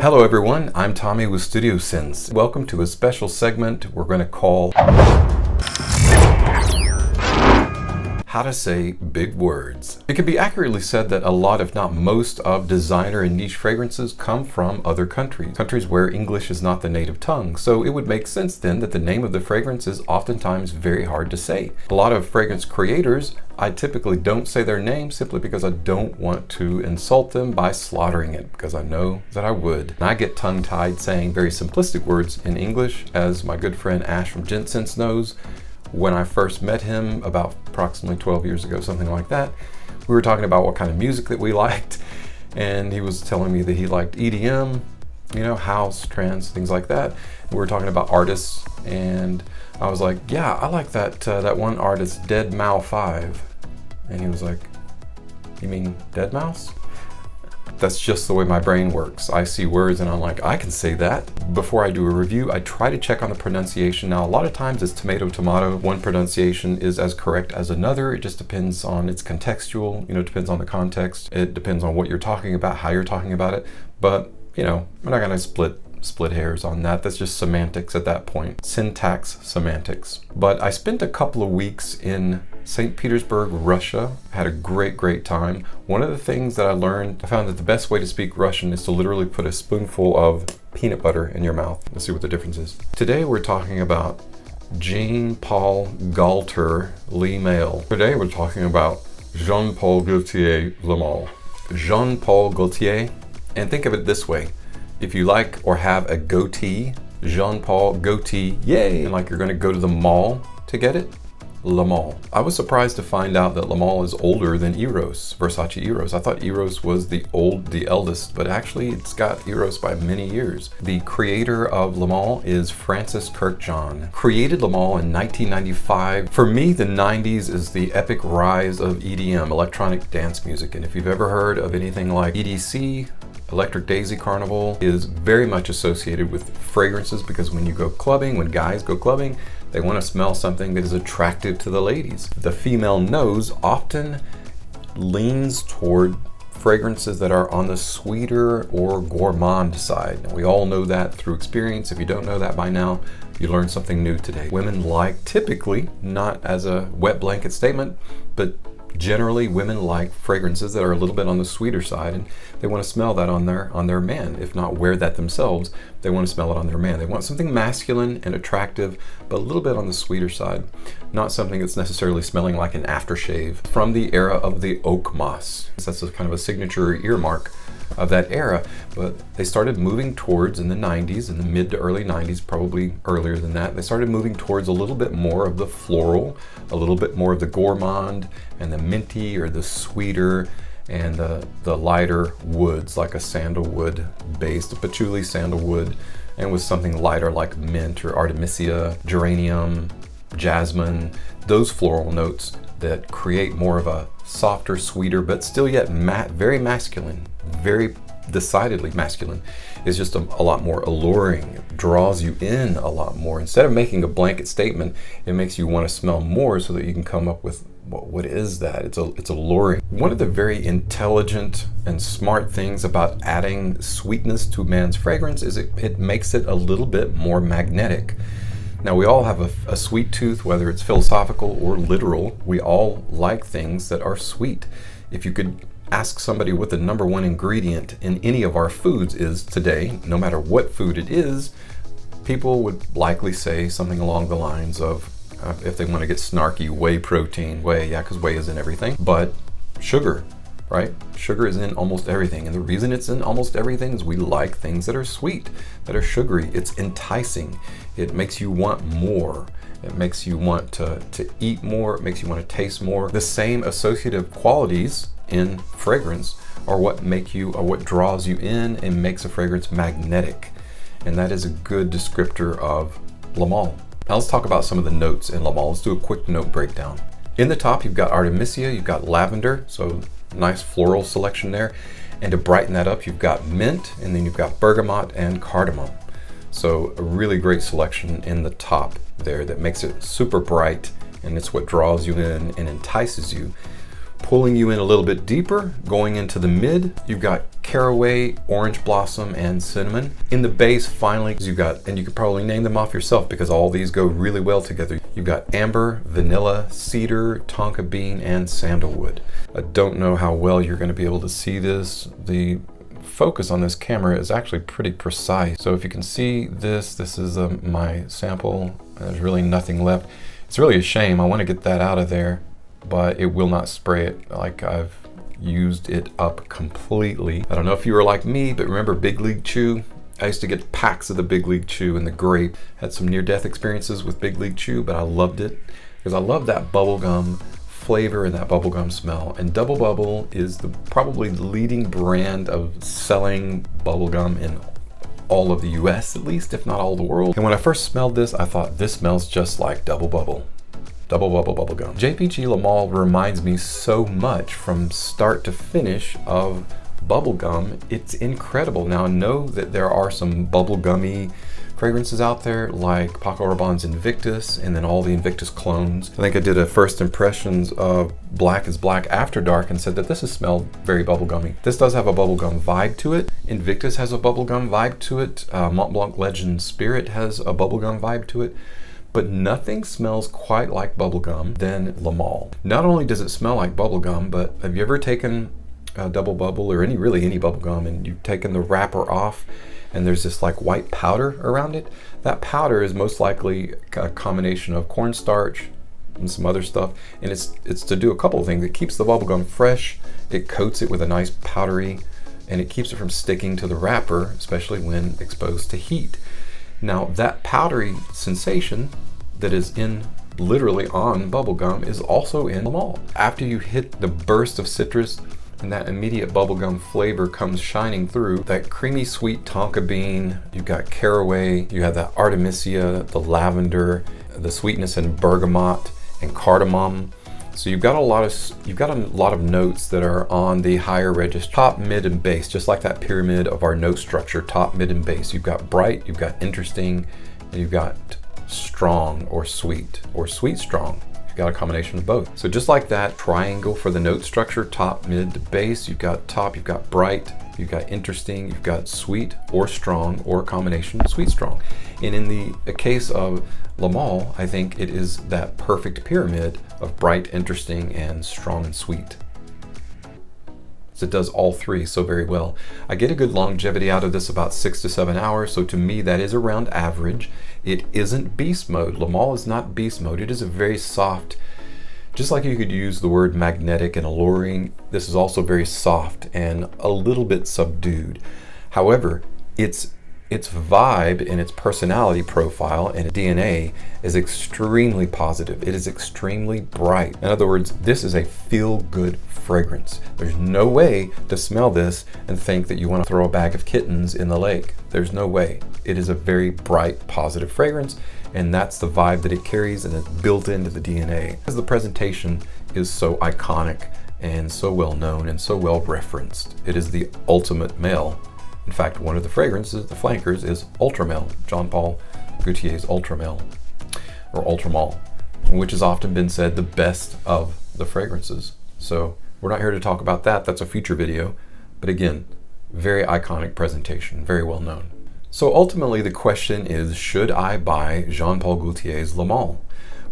Hello everyone, I'm Tommy with Studio Sense. Welcome to a special segment we're going to call How to Say Big Words. It can be accurately said that a lot, if not most, of designer and niche fragrances come from other countries where English is not the native tongue. So it would make sense then that the name of the fragrance is oftentimes very hard to say. A lot of fragrance creators, I typically don't say their name simply because I don't want to insult them by slaughtering it, because I know that I would. And I get tongue-tied saying very simplistic words in English, as my good friend Ash from Gentsense knows. When I first met him about approximately 12 years ago, something like that, we were talking about what kind of music that we liked, and he was telling me that he liked EDM, you know, house, trance, things like that. We were talking about artists, and I was like, yeah, I like that one artist, Dead 5. And he was like, you mean Dead Mouse? That's just the way my brain works. I see words and I'm like, I can say that. Before I do a review, I try to check on the pronunciation. Now, a lot of times it's tomato, tomato. One pronunciation is as correct as another. It just depends on its contextual, it depends on the context. It depends on what you're talking about, how you're talking about it. But, we're not gonna split hairs on that. That's just semantics at that point. Syntax semantics. But I spent a couple of weeks in St. Petersburg, Russia. Had a great time. One of the things that I learned, I found that the best way to speak Russian is to literally put a spoonful of peanut butter in your mouth. Let's see what the difference is. Today we're talking about Jean-Paul Gaultier Le Male. Today we're talking about Jean-Paul Gaultier Le Male. Jean-Paul Gaultier, and think of it this way. If you like or have a goatee, Jean-Paul goatee, yay! And like you're gonna go to the mall to get it, Le Male. I was surprised to find out that Le Male is older than Eros, Versace Eros. I thought Eros was the eldest, but actually it's got Eros by many years. The creator of Le Male is Francis Kirkjohn. Created Le Male in 1995. For me, the 90s is the epic rise of EDM, electronic dance music. And if you've ever heard of anything like EDC, Electric Daisy Carnival, is very much associated with fragrances, because when you go clubbing, when guys go clubbing, they want to smell something that is attractive to the ladies. The female nose often leans toward fragrances that are on the sweeter or gourmand side. And we all know that through experience. If you don't know that by now, you learned something new today. Women like, typically, not as a wet blanket statement, but generally women like fragrances that are a little bit on the sweeter side, and they want to smell that on their man. If not wear that themselves, they want to smell it on their man. They want something masculine and attractive, but a little bit on the sweeter side. Not something that's necessarily smelling like an aftershave. From the era of the oak moss. That's a kind of a signature earmark of that era, but they started moving towards, in the 90s, in the mid to early 90s, probably earlier than that, they started moving towards a little bit more of the floral, a little bit more of the gourmand, and the minty or the sweeter, and the lighter woods, like a sandalwood based, patchouli sandalwood, and with something lighter like mint or artemisia, geranium, jasmine, those floral notes that create more of a softer, sweeter, but still yet very masculine, very decidedly masculine, is just a lot more alluring. It draws you in a lot more. Instead of making a blanket statement, it makes you want to smell more so that you can come up with, what is that? It's alluring. One of the very intelligent and smart things about adding sweetness to man's fragrance is it makes it a little bit more magnetic. Now, we all have a sweet tooth, whether it's philosophical or literal. We all like things that are sweet. If you could ask somebody what the number one ingredient in any of our foods is today, no matter what food it is, people would likely say something along the lines of, if they want to get snarky, whey protein, because whey is in everything, but sugar. Right? Sugar is in almost everything. And the reason it's in almost everything is we like things that are sweet, that are sugary. It's enticing. It makes you want more. It makes you want to eat more. It makes you want to taste more. The same associative qualities in fragrance are what draws you in and makes a fragrance magnetic. And that is a good descriptor of Le Male. Now let's talk about some of the notes in Le Male. Let's do a quick note breakdown. In the top, you've got artemisia, you've got lavender, so nice floral selection there. And to brighten that up, you've got mint, and then you've got bergamot and cardamom. So a really great selection in the top there that makes it super bright, and it's what draws you in and entices you. Pulling you in a little bit deeper, going into the mid, you've got caraway, orange blossom, and cinnamon. In the base, finally, you've got, and you could probably name them off yourself because all these go really well together. You've got amber, vanilla, cedar, tonka bean, and sandalwood. I don't know how well you're going to be able to see this. The focus on this camera is actually pretty precise. So if you can see this is my sample. There's really nothing left. It's really a shame. I want to get that out of there, but it will not spray it. Like, I've used it up completely. I don't know if you were like me, but remember Big League Chew? I used to get packs of the Big League Chew and the grape. Had some near-death experiences with Big League Chew, but I loved it because I love that bubblegum flavor and that bubblegum smell. And Double Bubble is probably the leading brand of selling bubblegum in all of the US, at least, if not all the world. And when I first smelled this, I thought, this smells just like Double Bubble. Double Bubble bubblegum. JPG Le Male reminds me so much from start to finish of bubblegum. It's incredible. Now, I know that there are some bubblegummy fragrances out there like Paco Rabanne's Invictus and then all the Invictus clones. I think I did a first impressions of Black is Black After Dark and said that this has smelled very bubblegummy. This does have a bubblegum vibe to it. Invictus has a bubblegum vibe to it. Mont Blanc Legend Spirit has a bubblegum vibe to it. But nothing smells quite like bubblegum than Le Male. Not only does it smell like bubblegum, but have you ever taken a Double Bubble or any bubblegum and you've taken the wrapper off and there's this like white powder around it? That powder is most likely a combination of cornstarch and some other stuff, and it's to do a couple of things. It keeps the bubblegum fresh, it coats it with a nice powdery, and it keeps it from sticking to the wrapper, especially when exposed to heat. Now, that powdery sensation that is literally on bubblegum is also in Le Male. After you hit the burst of citrus and that immediate bubblegum flavor comes shining through, that creamy sweet tonka bean, you've got caraway, you have that artemisia, the lavender, the sweetness in bergamot and cardamom. So you've got a lot of notes that are on the higher register, top, mid, and base, just like that pyramid of our note structure, top, mid, and base. You've got bright, you've got interesting, and you've got strong or sweet strong. You've got a combination of both. So just like that triangle for the note structure, top, mid, base, you've got top, you've got bright, you've got interesting, you've got sweet or strong, or a combination sweet strong. And in the case of Le Male, I think it is that perfect pyramid of bright, interesting, and strong and sweet. So it does all three so very well. I get a good longevity out of this, about 6 to 7 hours. So to me, that is around average. It isn't beast mode. Le Male is not beast mode. It is a very soft, just like you could use the word magnetic and alluring, this is also very soft and a little bit subdued. However, its vibe and its personality profile and DNA is extremely positive. It is extremely bright. In other words, this is a feel-good fragrance. There's no way to smell this and think that you want to throw a bag of kittens in the lake. There's no way. It is a very bright, positive fragrance, and that's the vibe that it carries, and it's built into the DNA. Because the presentation is so iconic and so well known and so well referenced. It is the ultimate male. In fact, one of the fragrances, the flankers, is Ultra Male, Jean Paul Gaultier's Ultra Male, or Ultra Male, which has often been said the best of the fragrances. So we're not here to talk about that. That's a future video. But again, very iconic presentation, very well known. So ultimately the question is, should I buy Jean Paul Gaultier's Le Male?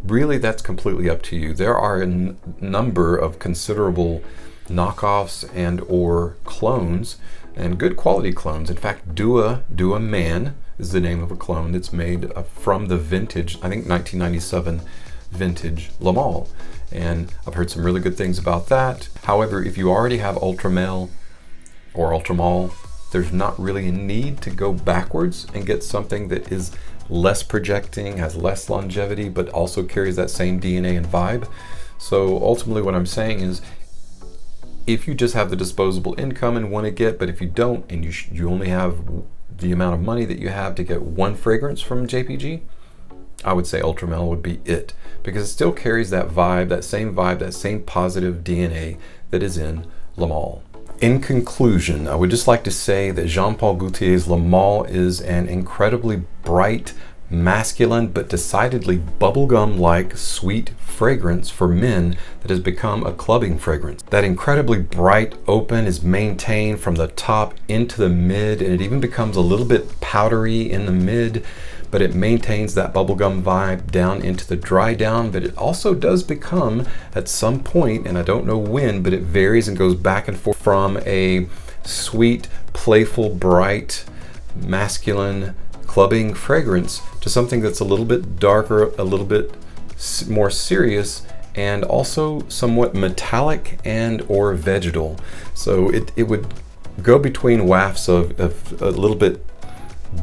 Really, that's completely up to you. There are a number of considerable knockoffs and or clones, and good quality clones. In fact, Dua Man is the name of a clone that's made from the vintage, I think 1997 vintage Le Male. And I've heard some really good things about that. However, if you already have Ultra Male or Ultra Male, there's not really a need to go backwards and get something that is less projecting, has less longevity, but also carries that same DNA and vibe. So ultimately what I'm saying is, if you just have the disposable income and want to get, but if you don't, and you only have the amount of money that you have to get one fragrance from JPG, I would say Ultra Male would be it, because it still carries that vibe, that same positive DNA that is in Le Male. In conclusion, I would just like to say that Jean Paul Gaultier's Le Male is an incredibly bright, masculine but decidedly bubblegum-like sweet fragrance for men that has become a clubbing fragrance. That incredibly bright open is maintained from the top into the mid, and it even becomes a little bit powdery in the mid, but it maintains that bubblegum vibe down into the dry down. But it also does become, at some point, and I don't know when, but it varies and goes back and forth from a sweet, playful, bright, masculine clubbing fragrance to something that's a little bit darker, a little bit more serious, and also somewhat metallic and or vegetal. So it would go between wafts of a little bit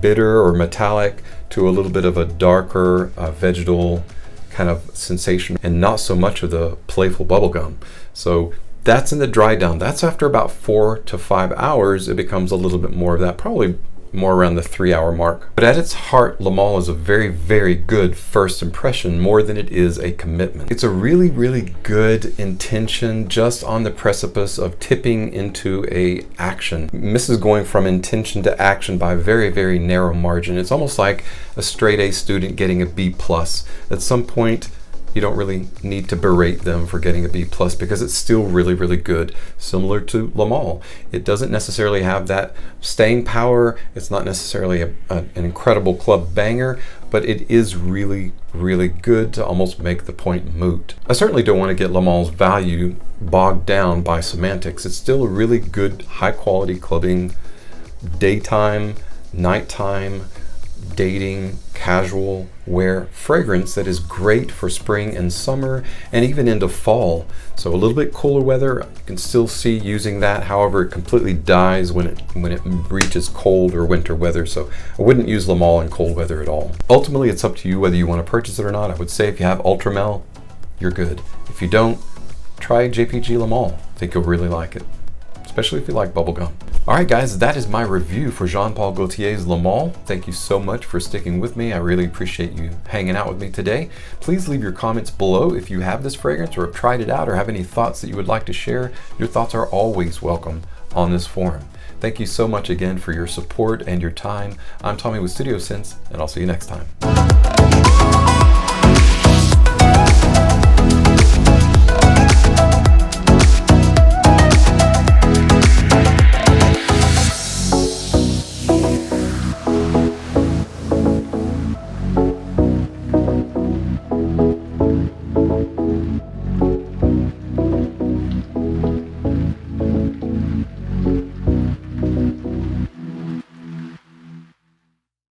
bitter or metallic to a little bit of a darker vegetal kind of sensation, and not so much of the playful bubblegum. So that's in the dry down. That's after about 4 to 5 hours, it becomes a little bit more of that, probably more around the 3-hour mark. But at its heart, Le Male is a very, very good first impression, more than it is a commitment. It's a really, really good intention, just on the precipice of tipping into a action. Misses going from intention to action by a very, very narrow margin. It's almost like a straight A student getting a B+. At some point, you don't really need to berate them for getting a B+, because it's still really, really good. Similar to Le Male, it doesn't necessarily have that staying power. It's not necessarily an incredible club banger, but it is really, really good to almost make the point moot. I certainly don't want to get Le Male's value bogged down by semantics. It's still a really good, high quality clubbing, daytime, nighttime, dating, casual wear fragrance that is great for spring and summer, and even into fall. So a little bit cooler weather, you can still see using that. However, it completely dies when it reaches cold or winter weather. So I wouldn't use Le Male in cold weather at all. Ultimately, it's up to you whether you want to purchase it or not. I would say if you have Ultramel, you're good. If you don't, try JPG Le Male. I think you'll really like it, especially if you like bubblegum. All right, guys, that is my review for Jean-Paul Gaultier's Le Male. Thank you so much for sticking with me. I really appreciate you hanging out with me today. Please leave your comments below if you have this fragrance or have tried it out or have any thoughts that you would like to share. Your thoughts are always welcome on this forum. Thank you so much again for your support and your time. I'm Tommy with Studio Sense, and I'll see you next time.